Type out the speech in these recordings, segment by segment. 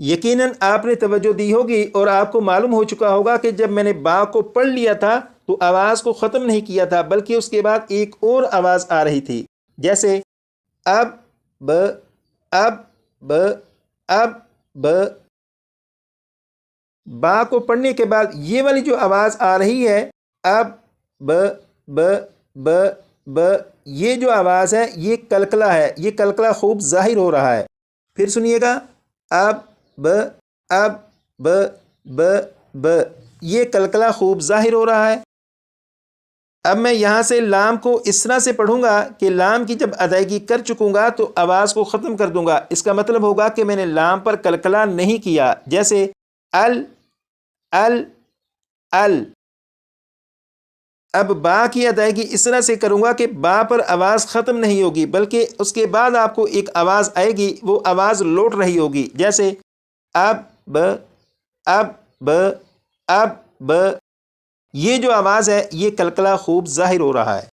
یقیناً آپ نے توجہ دی ہوگی اور آپ کو معلوم ہو چکا ہوگا کہ جب میں نے با کو پڑھ لیا تھا تو آواز کو ختم نہیں کیا تھا، بلکہ اس کے بعد ایک اور آواز آ رہی تھی، جیسے اب ب اب ب اب ب۔ با کو پڑھنے کے بعد یہ والی جو آواز آ رہی ہے اب ب ب ب ب، یہ جو آواز ہے یہ کلکلہ ہے، یہ کلکلہ خوب ظاہر ہو رہا ہے۔ پھر سنیے گا اب ب اب ب ب ب، یہ کلکلہ خوب ظاہر ہو رہا ہے۔ اب میں یہاں سے لام کو اس طرح سے پڑھوں گا کہ لام کی جب ادائیگی کر چکوں گا تو آواز کو ختم کر دوں گا، اس کا مطلب ہوگا کہ میں نے لام پر کلکلہ نہیں کیا، جیسے ال ال ال۔ اب با کی ادائیگی اس طرح سے کروں گا کہ با پر آواز ختم نہیں ہوگی، بلکہ اس کے بعد آپ کو ایک آواز آئے گی، وہ آواز لوٹ رہی ہوگی، جیسے اب ب اب ب اب ب۔ یہ جو آواز ہے یہ کلکلہ خوب ظاہر ہو رہا ہے۔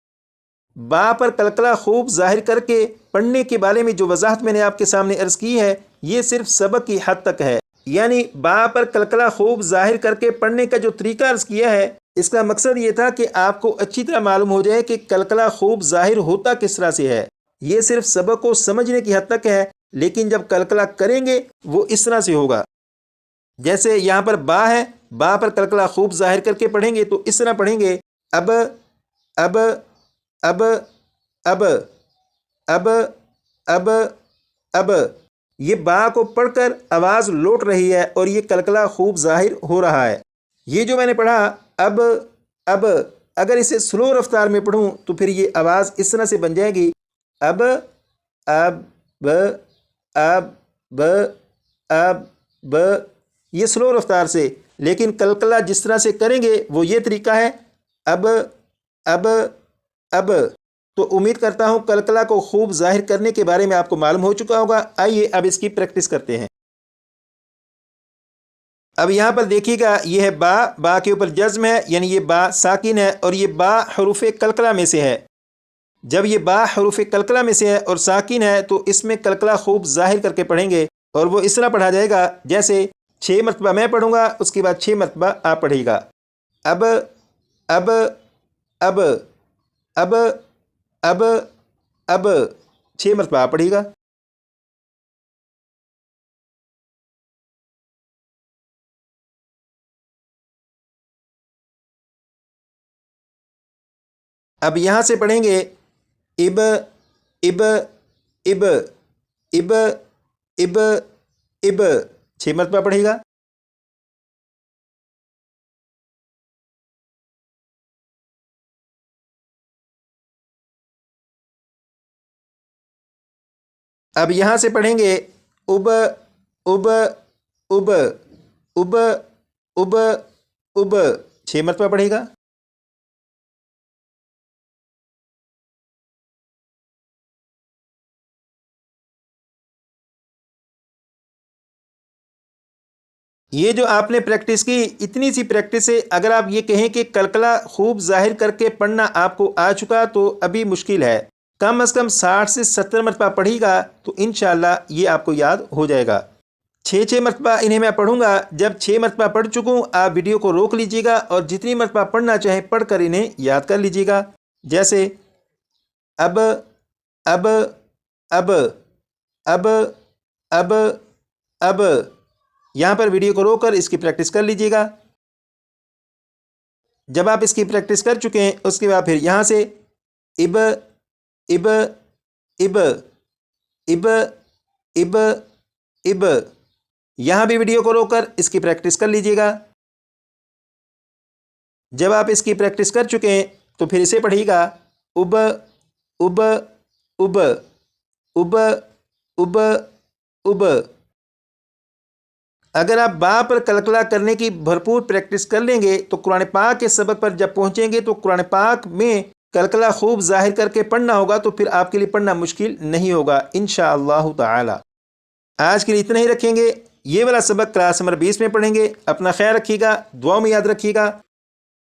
با پر کلکلہ خوب ظاہر کر کے پڑھنے کے بارے میں جو وضاحت میں نے آپ کے سامنے عرض کی ہے یہ صرف سبق کی حد تک ہے، یعنی با پر کلکلہ خوب ظاہر کر کے پڑھنے کا جو طریقہ عرض کیا ہے اس کا مقصد یہ تھا کہ آپ کو اچھی طرح معلوم ہو جائے کہ کلکلہ خوب ظاہر ہوتا کس طرح سے ہے۔ یہ صرف سبق کو سمجھنے کی حد تک ہے، لیکن جب کلکلہ کریں گے وہ اس طرح سے ہوگا، جیسے یہاں پر با ہے، با پر کلکلہ خوب ظاہر کر کے پڑھیں گے تو اس طرح پڑھیں گے اب اب اب اب اب اب اب۔ یہ با کو پڑھ کر آواز لوٹ رہی ہے اور یہ کلکلہ خوب ظاہر ہو رہا ہے۔ یہ جو میں نے پڑھا اب اب، اگر اسے سلو رفتار میں پڑھوں تو پھر یہ آواز اس طرح سے بن جائے گی اب اب ب اب ب اب ب، یہ سلو رفتار سے، لیکن کلکلہ جس طرح سے کریں گے وہ یہ طریقہ ہے اب اب اب۔ تو امید کرتا ہوں کلکلہ کو خوب ظاہر کرنے کے بارے میں آپ کو معلوم ہو چکا ہوگا۔ آئیے اب اس کی پریکٹس کرتے ہیں۔ اب یہاں پر دیکھیے گا یہ ہے با، با کے اوپر جزم ہے، یعنی یہ با ساکن ہے اور یہ با حروف کلکلہ میں سے ہے۔ جب یہ با حروف کلکلہ میں سے ہے اور ساکن ہے تو اس میں کلکلہ خوب ظاہر کر کے پڑھیں گے، اور وہ اس طرح پڑھا جائے گا جیسے 6 مرتبہ میں پڑھوں گا، اس کے بعد 6 مرتبہ آپ پڑھیے گا اب اب اب اب اب اب، 6 مرتبہ آپ پڑھیے گا۔ اب یہاں سے پڑھیں گے اب اب اب اب اب اب، 6 مرتبہ پڑھے گا۔ اب یہاں سے پڑھیں گے اب اب اب اب اب اب، 6 مرتبہ پڑھے گا۔ یہ جو آپ نے پریکٹس کی، اتنی سی پریکٹس سے اگر آپ یہ کہیں کہ کلکلہ خوب ظاہر کر کے پڑھنا آپ کو آ چکا تو ابھی مشکل ہے، کم از کم 60 سے 70 مرتبہ پڑھی گا تو انشاءاللہ یہ آپ کو یاد ہو جائے گا۔ 6 مرتبہ انہیں میں پڑھوں گا، جب 6 مرتبہ پڑھ چکوں آپ ویڈیو کو روک لیجیے گا اور جتنی مرتبہ پڑھنا چاہیں پڑھ کر انہیں یاد کر لیجیے گا، جیسے اب اب اب اب اب اب۔ یہاں پر ویڈیو کو روک کر اس کی پریکٹس کر لیجیے گا۔ جب آپ اس کی پریکٹس کر چکے ہیں اس کے بعد پھر یہاں سے اب اب اب اب اب اب، یہاں بھی ویڈیو کو روک کر اس کی پریکٹس کر لیجیے گا۔ جب آپ اس کی پریکٹس کر چکے ہیں تو پھر اسے پڑھیے گا اب اب اب اب اب اب۔ اگر آپ با پر کلکلہ کرنے کی بھرپور پریکٹس کر لیں گے تو قرآن پاک کے سبق پر جب پہنچیں گے تو قرآن پاک میں کلکلہ خوب ظاہر کر کے پڑھنا ہوگا تو پھر آپ کے لیے پڑھنا مشکل نہیں ہوگا انشاءاللہ تعالی۔ آج کے لیے اتنا ہی رکھیں گے، یہ والا سبق کلاس نمبر 20 میں پڑھیں گے۔ اپنا خیال رکھیے گا، دعاؤں میں یاد رکھیے گا۔